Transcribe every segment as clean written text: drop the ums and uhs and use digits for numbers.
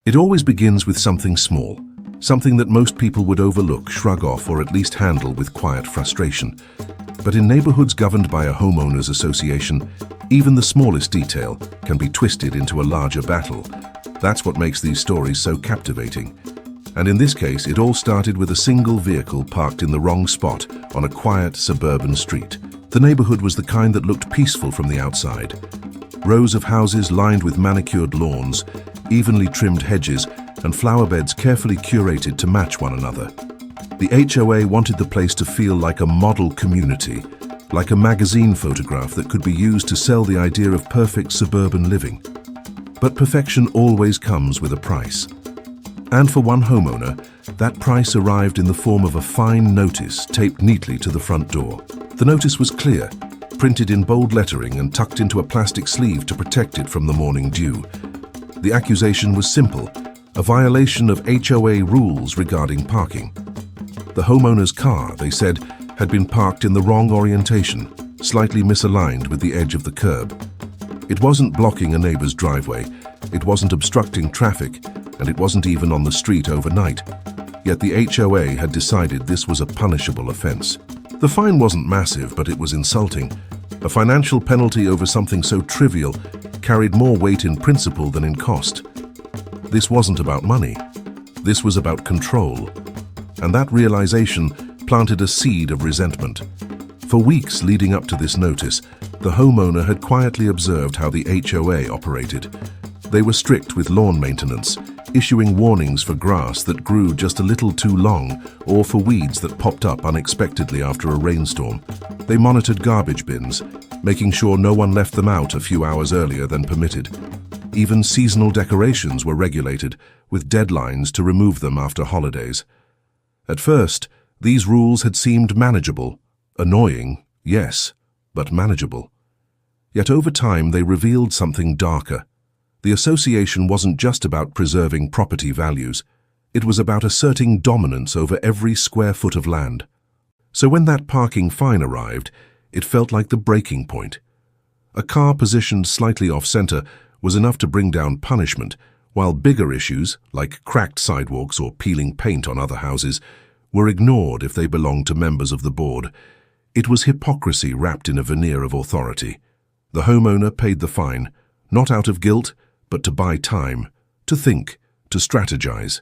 It always begins with something small, something that most people would overlook, shrug off, or at least handle with quiet frustration. But in neighborhoods governed by a homeowners association, even the smallest detail can be twisted into a larger battle. That's what makes these stories so captivating. And in this case, it all started with a single vehicle parked in the wrong spot on a quiet suburban street. The neighborhood was the kind that looked peaceful from the outside. Rows of houses lined with manicured lawns, evenly trimmed hedges, and flower beds carefully curated to match one another. The HOA wanted the place to feel like a model community, like a magazine photograph that could be used to sell the idea of perfect suburban living. But perfection always comes with a price. And for one homeowner, that price arrived in the form of a fine notice taped neatly to the front door. The notice was clear, printed in bold lettering and tucked into a plastic sleeve to protect it from the morning dew. The accusation was simple, a violation of HOA rules regarding parking. The homeowner's car, they said, had been parked in the wrong orientation, slightly misaligned with the edge of the curb. It wasn't blocking a neighbor's driveway, it wasn't obstructing traffic, and it wasn't even on the street overnight. Yet the HOA had decided this was a punishable offense. The fine wasn't massive, but it was insulting. A financial penalty over something so trivial carried more weight in principle than in cost. This wasn't about money. This was about control. And that realization planted a seed of resentment. For weeks leading up to this notice, the homeowner had quietly observed how the HOA operated. They were strict with lawn maintenance, issuing warnings for grass that grew just a little too long or for weeds that popped up unexpectedly after a rainstorm. They monitored garbage bins, making sure no one left them out a few hours earlier than permitted. Even seasonal decorations were regulated, with deadlines to remove them after holidays. At first, these rules had seemed manageable. Annoying, yes, but manageable. Yet over time they revealed something darker. The association wasn't just about preserving property values. It was about asserting dominance over every square foot of land. So when that parking fine arrived, it felt like the breaking point. A car positioned slightly off-center was enough to bring down punishment, while bigger issues, like cracked sidewalks or peeling paint on other houses, were ignored if they belonged to members of the board. It was hypocrisy wrapped in a veneer of authority. The homeowner paid the fine, not out of guilt, but to buy time, to think, to strategize.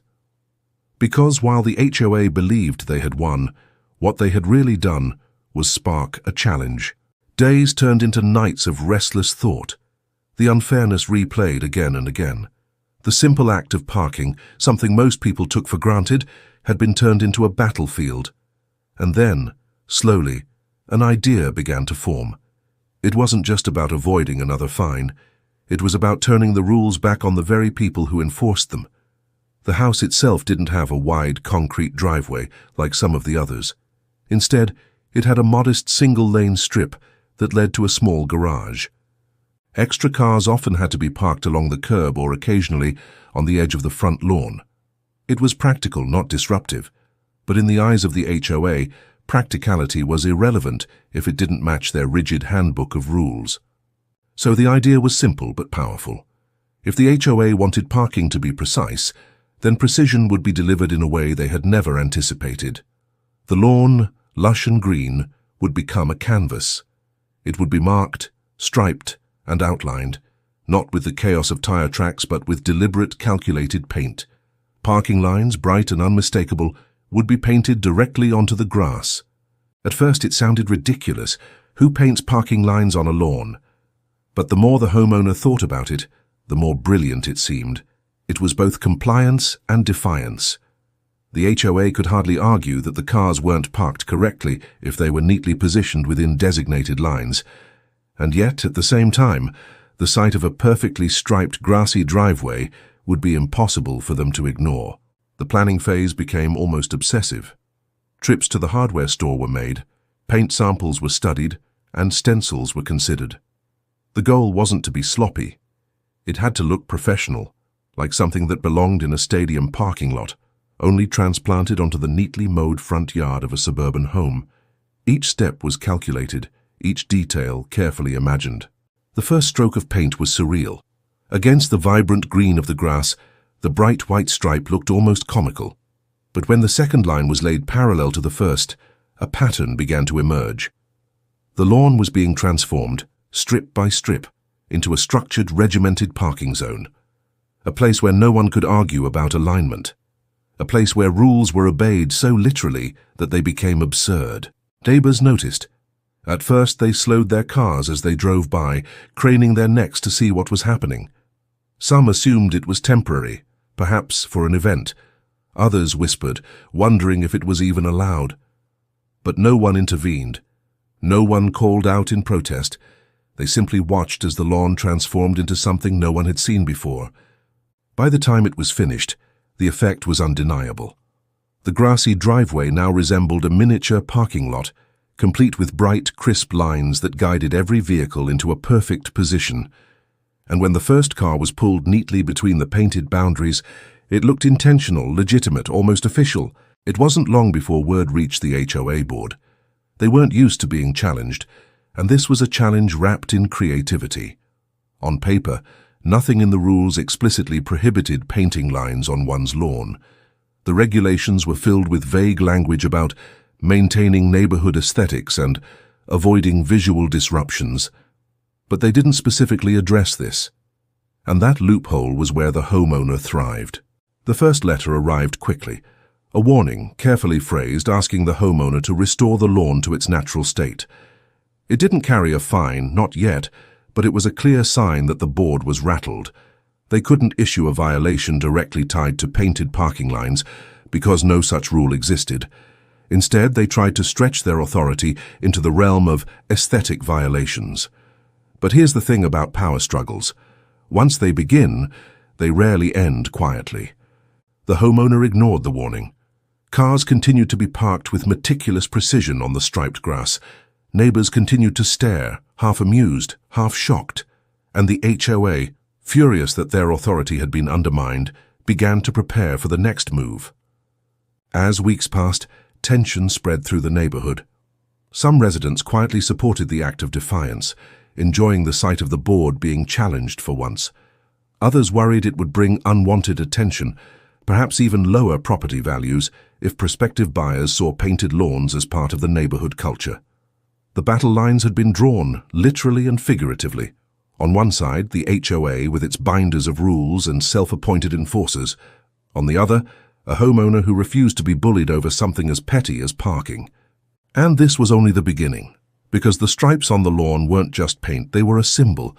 Because while the HOA believed they had won, what they had really done was spark a challenge. Days turned into nights of restless thought. The unfairness replayed again and again. The simple act of parking, something most people took for granted, had been turned into a battlefield. And then, slowly, an idea began to form. It wasn't just about avoiding another fine. It was about turning the rules back on the very people who enforced them. The house itself didn't have a wide concrete driveway like some of the others. Instead, it had a modest single-lane strip that led to a small garage. Extra cars often had to be parked along the curb or occasionally on the edge of the front lawn. It was practical, not disruptive, but in the eyes of the HOA, practicality was irrelevant if it didn't match their rigid handbook of rules. So the idea was simple but powerful. If the HOA wanted parking to be precise, then precision would be delivered in a way they had never anticipated. The lawn, lush and green, would become a canvas. It would be marked, striped, and outlined, not with the chaos of tire tracks but with deliberate, calculated paint. Parking lines, bright and unmistakable, would be painted directly onto the grass. At first it sounded ridiculous. Who paints parking lines on a lawn? But the more the homeowner thought about it, the more brilliant it seemed. It was both compliance and defiance. The HOA could hardly argue that the cars weren't parked correctly if they were neatly positioned within designated lines. And yet, at the same time, the sight of a perfectly striped grassy driveway would be impossible for them to ignore. The planning phase became almost obsessive. Trips to the hardware store were made, paint samples were studied, and stencils were considered. The goal wasn't to be sloppy. It had to look professional, like something that belonged in a stadium parking lot, only transplanted onto the neatly mowed front yard of a suburban home. Each step was calculated, each detail carefully imagined. The first stroke of paint was surreal. Against the vibrant green of the grass, The bright white stripe looked almost comical. But when the second line was laid parallel to the first, a pattern began to emerge. The lawn was being transformed, strip by strip, into a structured, regimented parking zone. A place where no one could argue about alignment. A place where rules were obeyed so literally that they became absurd. Neighbors noticed. At first they slowed their cars as they drove by, craning their necks to see what was happening. Some assumed it was temporary, perhaps for an event. Others whispered, wondering if it was even allowed. But no one intervened. No one called out in protest. They simply watched as the lawn transformed into something no one had seen before. By the time it was finished, the effect was undeniable. The grassy driveway now resembled a miniature parking lot, complete with bright, crisp lines that guided every vehicle into a perfect position. And when the first car was pulled neatly between the painted boundaries, it looked intentional, legitimate, almost official. It wasn't long before word reached the HOA board. They weren't used to being challenged, and this was a challenge wrapped in creativity. On paper, nothing in the rules explicitly prohibited painting lines on one's lawn. The regulations were filled with vague language about maintaining neighborhood aesthetics and avoiding visual disruptions. But they didn't specifically address this. And that loophole was where the homeowner thrived. The first letter arrived quickly, a warning, carefully phrased, asking the homeowner to restore the lawn to its natural state. It didn't carry a fine, not yet, but it was a clear sign that the board was rattled. They couldn't issue a violation directly tied to painted parking lines because no such rule existed. Instead, they tried to stretch their authority into the realm of aesthetic violations. But here's the thing about power struggles. Once they begin, they rarely end quietly. The homeowner ignored the warning. Cars continued to be parked with meticulous precision on the striped grass. Neighbors continued to stare, half amused, half shocked. And the HOA, furious that their authority had been undermined, began to prepare for the next move. As weeks passed, tension spread through the neighborhood. Some residents quietly supported the act of defiance, enjoying the sight of the board being challenged for once. Others worried it would bring unwanted attention, perhaps even lower property values, if prospective buyers saw painted lawns as part of the neighborhood culture. The battle lines had been drawn, literally and figuratively. On one side, the HOA with its binders of rules and self-appointed enforcers. On the other, a homeowner who refused to be bullied over something as petty as parking. And this was only the beginning, because the stripes on the lawn weren't just paint, they were a symbol,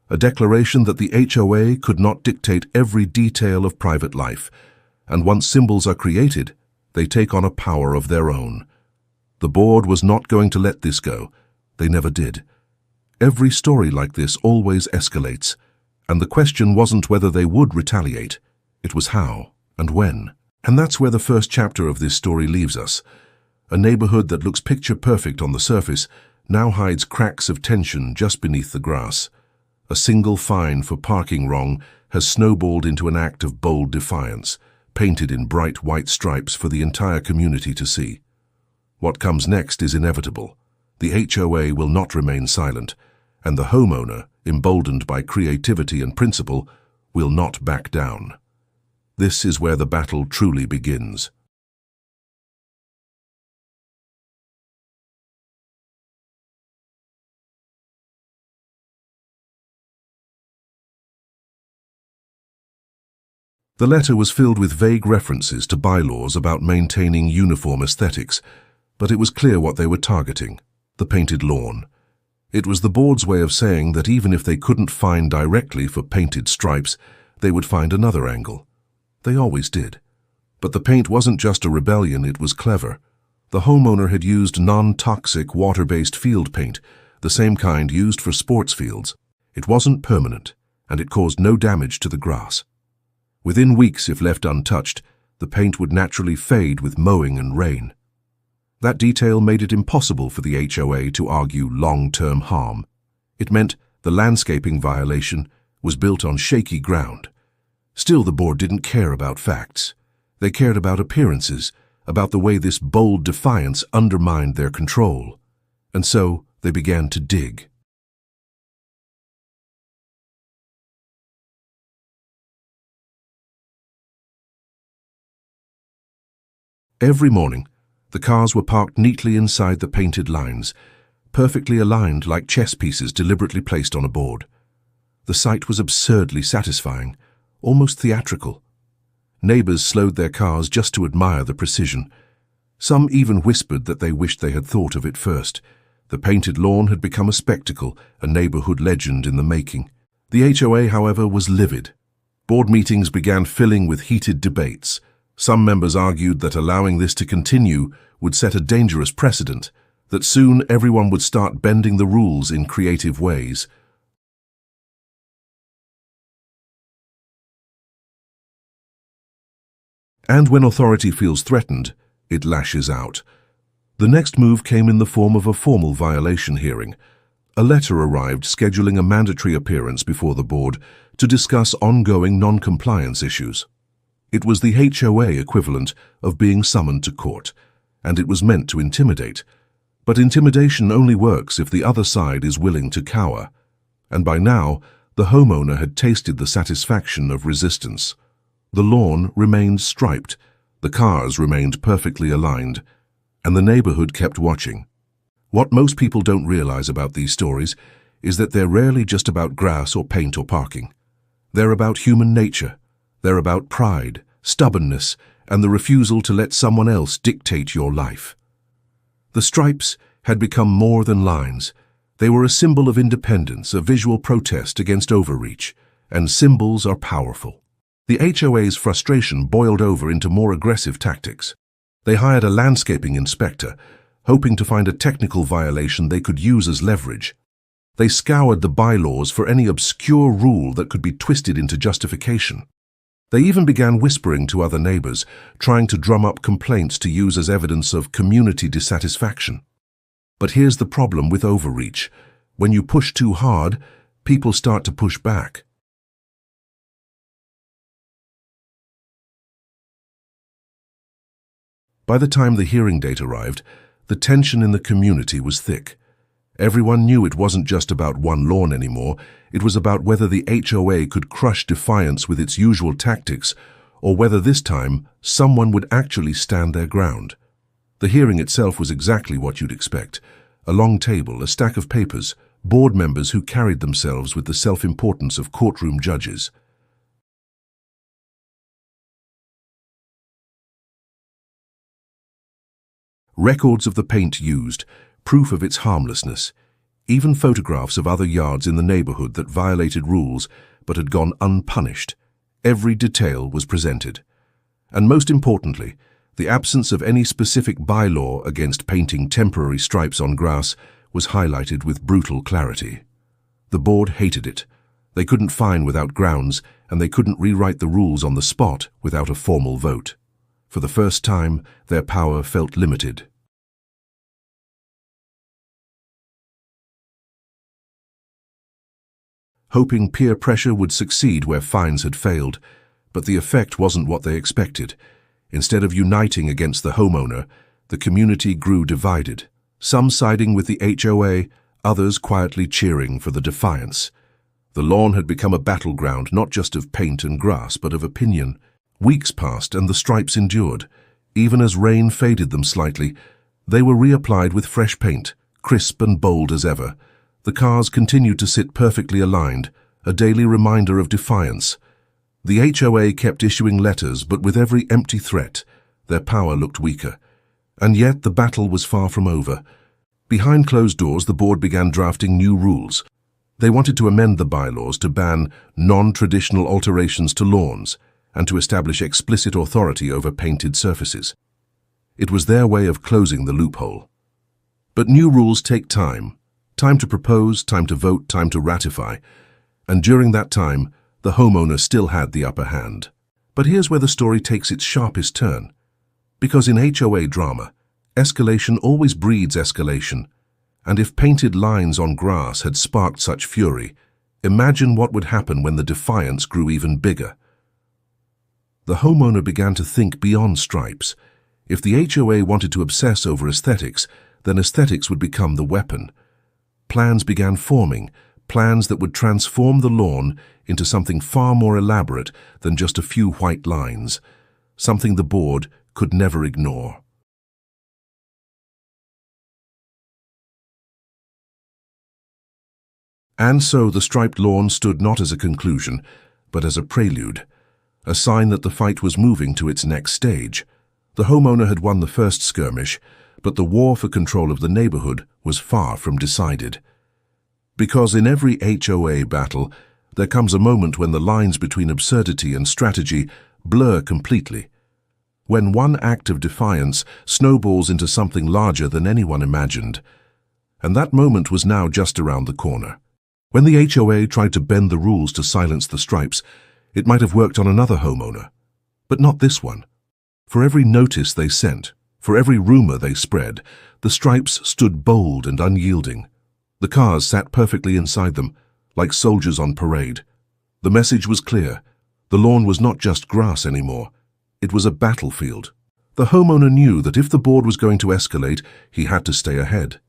a declaration that the HOA could not dictate every detail of private life, and once symbols are created, they take on a power of their own. The board was not going to let this go. They never did. Every story like this always escalates, and the question wasn't whether they would retaliate, it was how and when. And that's where the first chapter of this story leaves us. A neighborhood that looks picture-perfect on the surface now hides cracks of tension just beneath the grass. A single fine for parking wrong has snowballed into an act of bold defiance, painted in bright white stripes for the entire community to see. What comes next is inevitable. The HOA will not remain silent, and the homeowner, emboldened by creativity and principle, will not back down. This is where the battle truly begins. The letter was filled with vague references to bylaws about maintaining uniform aesthetics, but it was clear what they were targeting: the painted lawn. It was the board's way of saying that even if they couldn't fine directly for painted stripes, they would find another angle. They always did. But the paint wasn't just a rebellion, it was clever. The homeowner had used non-toxic water-based field paint, the same kind used for sports fields. It wasn't permanent, and it caused no damage to the grass. Within weeks, if left untouched, the paint would naturally fade with mowing and rain. That detail made it impossible for the HOA to argue long-term harm. It meant the landscaping violation was built on shaky ground. Still, the board didn't care about facts. They cared about appearances, about the way this bold defiance undermined their control. And so they began to dig. Every morning, the cars were parked neatly inside the painted lines, perfectly aligned like chess pieces deliberately placed on a board. The sight was absurdly satisfying, almost theatrical. Neighbors slowed their cars just to admire the precision. Some even whispered that they wished they had thought of it first. The painted lawn had become a spectacle, a neighborhood legend in the making. The HOA, however, was livid. Board meetings began filling with heated debates. Some members argued that allowing this to continue would set a dangerous precedent, that soon everyone would start bending the rules in creative ways. And when authority feels threatened, it lashes out. The next move came in the form of a formal violation hearing. A letter arrived scheduling a mandatory appearance before the board to discuss ongoing non-compliance issues. It was the HOA equivalent of being summoned to court, and it was meant to intimidate. But intimidation only works if the other side is willing to cower. And by now, the homeowner had tasted the satisfaction of resistance. The lawn remained striped, the cars remained perfectly aligned, and the neighborhood kept watching. What most people don't realize about these stories is that they're rarely just about grass or paint or parking. They're about human nature. They're about pride, stubbornness, and the refusal to let someone else dictate your life. The stripes had become more than lines. They were a symbol of independence, a visual protest against overreach, and symbols are powerful. The HOA's frustration boiled over into more aggressive tactics. They hired a landscaping inspector, hoping to find a technical violation they could use as leverage. They scoured the bylaws for any obscure rule that could be twisted into justification. They even began whispering to other neighbors, trying to drum up complaints to use as evidence of community dissatisfaction. But here's the problem with overreach. When you push too hard, people start to push back. By the time the hearing date arrived, the tension in the community was thick. Everyone knew it wasn't just about one lawn anymore. It was about whether the HOA could crush defiance with its usual tactics, or whether this time someone would actually stand their ground. The hearing itself was exactly what you'd expect. A long table, a stack of papers, board members who carried themselves with the self-importance of courtroom judges. Records of the paint used, proof of its harmlessness, even photographs of other yards in the neighborhood that violated rules but had gone unpunished. Every detail was presented. And most importantly, the absence of any specific bylaw against painting temporary stripes on grass was highlighted with brutal clarity. The board hated it. They couldn't fine without grounds, and they couldn't rewrite the rules on the spot without a formal vote. For the first time, their power felt limited. Hoping peer pressure would succeed where fines had failed, but the effect wasn't what they expected. Instead of uniting against the homeowner, the community grew divided, some siding with the HOA, others quietly cheering for the defiance. The lawn had become a battleground not just of paint and grass, but of opinion. Weeks passed and the stripes endured. Even as rain faded them slightly, they were reapplied with fresh paint, crisp and bold as ever. The cars continued to sit perfectly aligned, a daily reminder of defiance. The HOA kept issuing letters, but with every empty threat, their power looked weaker. And yet the battle was far from over. Behind closed doors, the board began drafting new rules. They wanted to amend the bylaws to ban non-traditional alterations to lawns and to establish explicit authority over painted surfaces. It was their way of closing the loophole. But new rules take time. Time to propose, time to vote, time to ratify. And during that time, the homeowner still had the upper hand. But here's where the story takes its sharpest turn. Because in HOA drama, escalation always breeds escalation. And if painted lines on grass had sparked such fury, imagine what would happen when the defiance grew even bigger. The homeowner began to think beyond stripes. If the HOA wanted to obsess over aesthetics, then aesthetics would become the weapon. Plans began forming, plans that would transform the lawn into something far more elaborate than just a few white lines, something the board could never ignore. And so the striped lawn stood not as a conclusion, but as a prelude, a sign that the fight was moving to its next stage. The homeowner had won the first skirmish, but the war for control of the neighborhood was far from decided. Because in every HOA battle, there comes a moment when the lines between absurdity and strategy blur completely. When one act of defiance snowballs into something larger than anyone imagined. And that moment was now just around the corner. When the HOA tried to bend the rules to silence the stripes, it might have worked on another homeowner. But not this one. For every notice they sent, for every rumor they spread, the stripes stood bold and unyielding. The cars sat perfectly inside them, like soldiers on parade. The message was clear. The lawn was not just grass anymore. It was a battlefield. The homeowner knew that if the board was going to escalate, he had to stay ahead.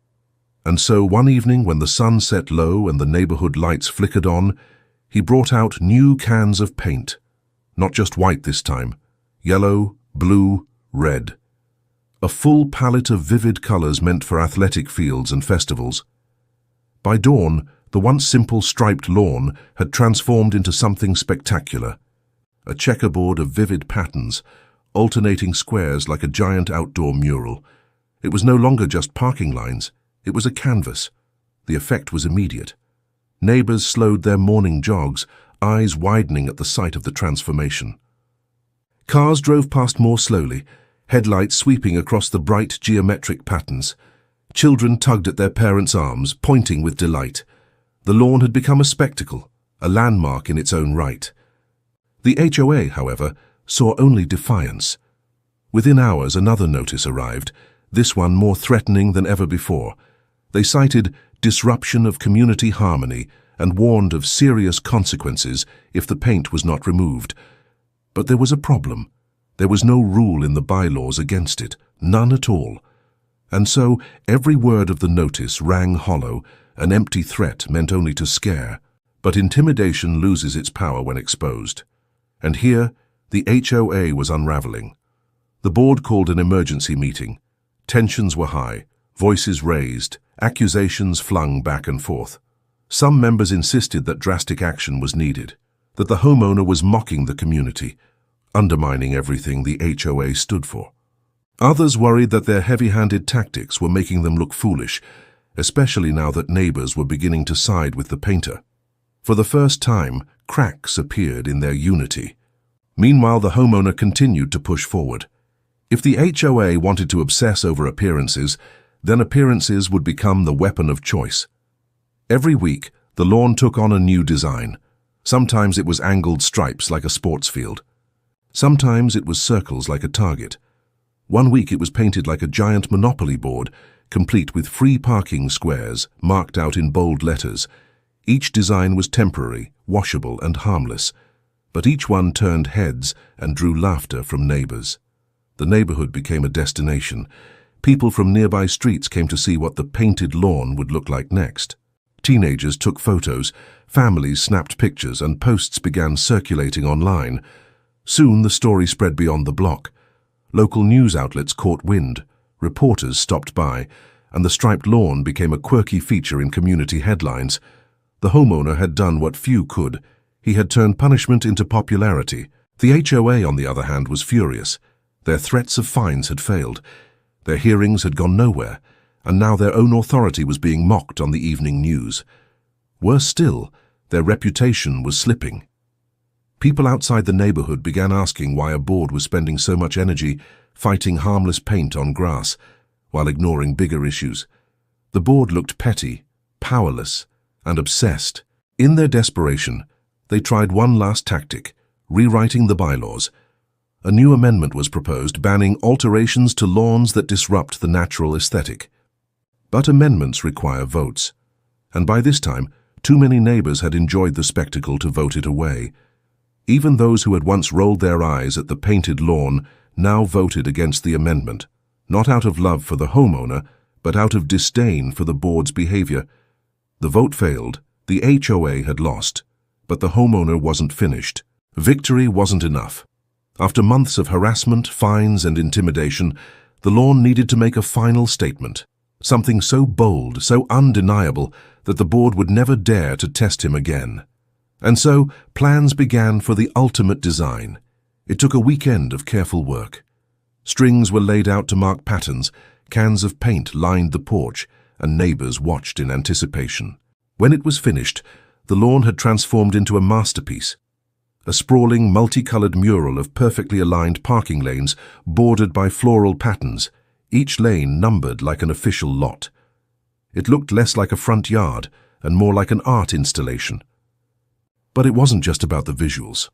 And so one evening when the sun set low and the neighborhood lights flickered on, he brought out new cans of paint. Not just white this time. Yellow, blue, red. A full palette of vivid colors meant for athletic fields and festivals. By dawn, the once simple striped lawn had transformed into something spectacular. A checkerboard of vivid patterns, alternating squares like a giant outdoor mural. It was no longer just parking lines. It was a canvas. The effect was immediate. Neighbors slowed their morning jogs, eyes widening at the sight of the transformation. Cars drove past more slowly, headlights sweeping across the bright geometric patterns. Children tugged at their parents' arms, pointing with delight. The lawn had become a spectacle, a landmark in its own right. The HOA, however, saw only defiance. Within hours, another notice arrived, this one more threatening than ever before. They cited disruption of community harmony and warned of serious consequences if the paint was not removed. But there was a problem. There was no rule in the bylaws against it, none at all. And so every word of the notice rang hollow, an empty threat meant only to scare. But intimidation loses its power when exposed. And here, the HOA was unraveling. The board called an emergency meeting. Tensions were high, voices raised, accusations flung back and forth. Some members insisted that drastic action was needed, that the homeowner was mocking the community, undermining everything the HOA stood for. Others worried that their heavy-handed tactics were making them look foolish, especially now that neighbors were beginning to side with the painter. For the first time, cracks appeared in their unity. Meanwhile, the homeowner continued to push forward. If the HOA wanted to obsess over appearances, then appearances would become the weapon of choice. Every week, the lawn took on a new design. Sometimes it was angled stripes like a sports field. Sometimes it was circles like a target. One week it was painted like a giant Monopoly board, complete with free parking squares marked out in bold letters. Each design was temporary, washable and harmless, but each one turned heads and drew laughter from neighbors. The neighborhood became a destination. People from nearby streets came to see what the painted lawn would look like next. Teenagers took photos, families snapped pictures, and posts began circulating online. Soon the story spread beyond the block. Local news outlets caught wind, reporters stopped by, and the striped lawn became a quirky feature in community headlines. The homeowner had done what few could. He had turned punishment into popularity. The HOA, on the other hand, was furious. Their threats of fines had failed. Their hearings had gone nowhere, and now their own authority was being mocked on the evening news. Worse still, their reputation was slipping. People outside the neighborhood began asking why a board was spending so much energy fighting harmless paint on grass, while ignoring bigger issues. The board looked petty, powerless, and obsessed. In their desperation, they tried one last tactic, rewriting the bylaws. A new amendment was proposed banning alterations to lawns that disrupt the natural aesthetic. But amendments require votes, and by this time, too many neighbors had enjoyed the spectacle to vote it away. Even those who had once rolled their eyes at the painted lawn now voted against the amendment, not out of love for the homeowner, but out of disdain for the board's behavior. The vote failed, the HOA had lost, but the homeowner wasn't finished. Victory wasn't enough. After months of harassment, fines, and intimidation, the lawn needed to make a final statement. Something so bold, so undeniable, that the board would never dare to test him again. And so, plans began for the ultimate design. It took a weekend of careful work. Strings were laid out to mark patterns, cans of paint lined the porch, and neighbors watched in anticipation. When it was finished, the lawn had transformed into a masterpiece. A sprawling, multicolored mural of perfectly aligned parking lanes bordered by floral patterns, each lane numbered like an official lot. It looked less like a front yard and more like an art installation. But it wasn't just about the visuals.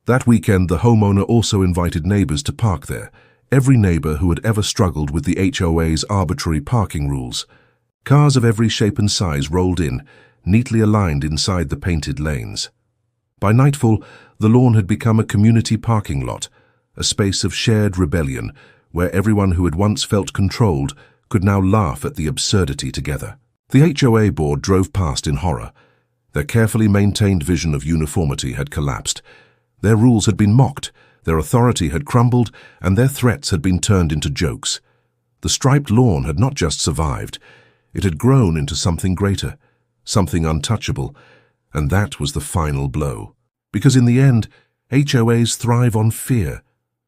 That weekend, the homeowner also invited neighbors to park there, every neighbor who had ever struggled with the HOA's arbitrary parking rules. Cars of every shape and size rolled in, neatly aligned inside the painted lanes. By nightfall, the lawn had become a community parking lot, a space of shared rebellion, where everyone who had once felt controlled could now laugh at the absurdity together. The HOA board drove past in horror. Their carefully maintained vision of uniformity had collapsed. Their rules had been mocked, their authority had crumbled, and their threats had been turned into jokes. The striped lawn had not just survived, it had grown into something greater, something untouchable, and that was the final blow. Because in the end, HOAs thrive on fear.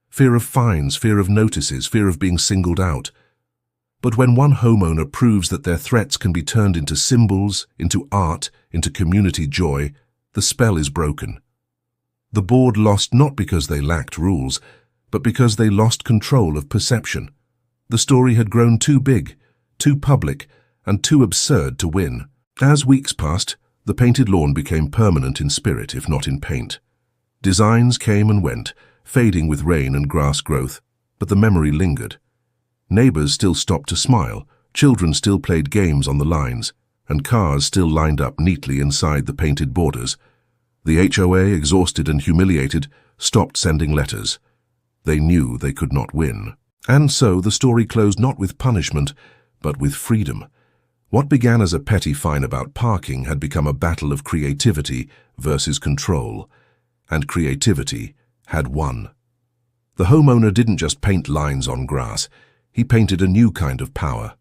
Fear of fines, fear of notices, fear of being singled out. But when one homeowner proves that their threats can be turned into symbols, into art, into community joy, the spell is broken. The board lost not because they lacked rules, but because they lost control of perception. The story had grown too big, too public, and too absurd to win. As weeks passed, the painted lawn became permanent in spirit, if not in paint. Designs came and went, fading with rain and grass growth, but the memory lingered. Neighbors still stopped to smile, children still played games on the lines, and cars still lined up neatly inside the painted borders. The HOA, exhausted and humiliated, stopped sending letters. They knew they could not win. And so the story closed not with punishment, but with freedom. What began as a petty fine about parking had become a battle of creativity versus control, and creativity had won. The homeowner didn't just paint lines on grass, he painted a new kind of power.